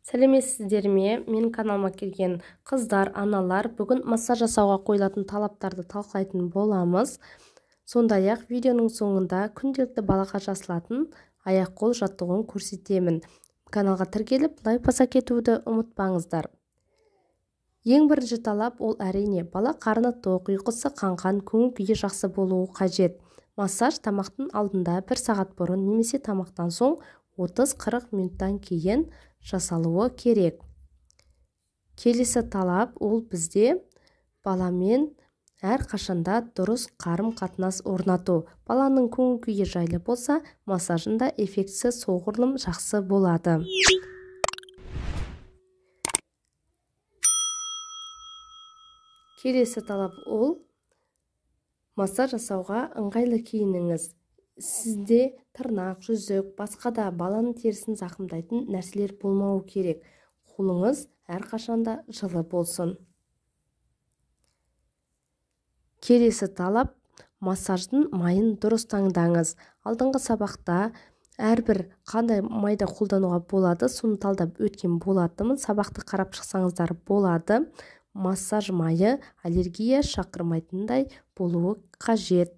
Сәлеметсіздер ме? Менің каналыма келген қыздар, аналар, бүгін массаж жасауға қойылатын талаптарды талқылайтын боламыз. Сондай-ақ видеоның соңында күнделікті балаға жасалатын аяқ-қол жаттығуын көрсетемін. Каналға тіркеліп, лайк баса кетуді ұмытпаңыздар. Ең бірінші талап ол әрине бала қарны тоқ, ұйқысы қанған, көңіл-күйі жақсы болуы қажет. Массаж тамақтың алдында 1 сағат бұрын немесе тамақтан соң 30-40 минуттан кейін жасалуы керек. Келесі талап ол бізде баламен әр қашанда дұрыс қарым-қатынас орнату. Баланың көңіл-күйі жайлы болса, массажында эффектісі соғұрлым жақсы болады. Келесі талап ол массаж жасауға ыңғайлы киініңіз. Сізде тырнақ, жүзік, басқа да баланың терісін зақымдайтын нәрселер болмауы керек. Қолыңыз әрқашанда жылы болсын. Келесі талап массаждың майын дұрыс таңдаңыз. Алдыңғы сабақта әрбір қандай майда қолдануға болады, соны талдап өткен болатынмын. Сабақты қарап шықсаңыздар болады. Массаж майы аллергия шақырмайтындай болуы қажет.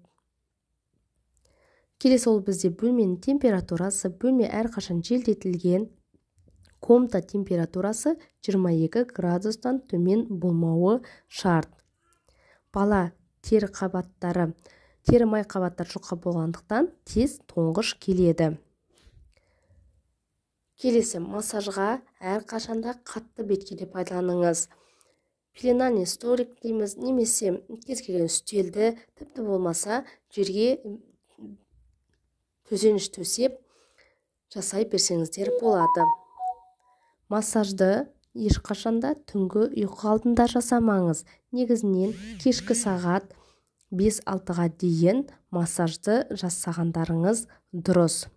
Келесі ол бізде бөлменің температурасы, бөлме әрқашан желдетілген, комната температурасы 22 градустан төмен болмауы шарт. Бала тері май қабаттары жұқа болғандықтан тез тоңғыш келеді. Келесі массажға әрқашанда қатты беткеде пайдаланыңыз. Пеленальный столик дейміз, немесе кез келген үстелді, тіпті болмаса жерге төсеніш төсеп жасай берсеңіздер болады. Массажды ешқашанда түнгі ұйқы алдында жасамаңыз. Негізінен кешкі сағат 5-6-ға дейін массажды жасағандарыңыз дұрыс.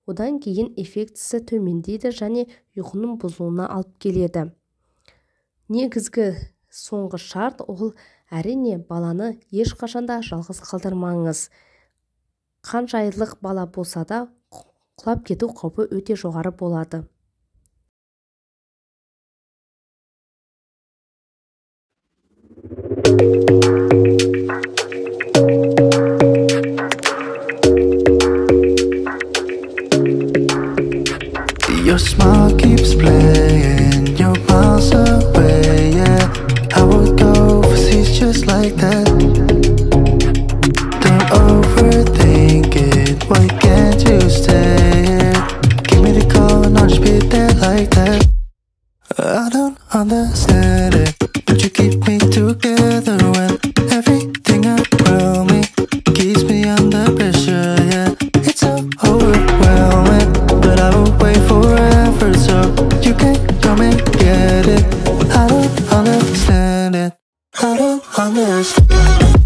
Одан кейін эффектісі төмендейді және ұйқының бұзылуына алып келеді. Негізгі соңғы шарт ол әрине баланы ешқашанда жалғыз қалдырмаңыз. Қанша айлық бала болса да құлап кету қаупі өте жоғары болады. Your smile keeps playing, your miles away, yeah. I would go overseas just like that. Don't overthink it, why can't you stay here? Give me the call and I'll just be there like that. I don't understand it, but you keep me together when everything around me keeps me under pressure, yeah. It's so overwhelming, but I will wait forever so you can come and get it. I don't understand it, I don't understand.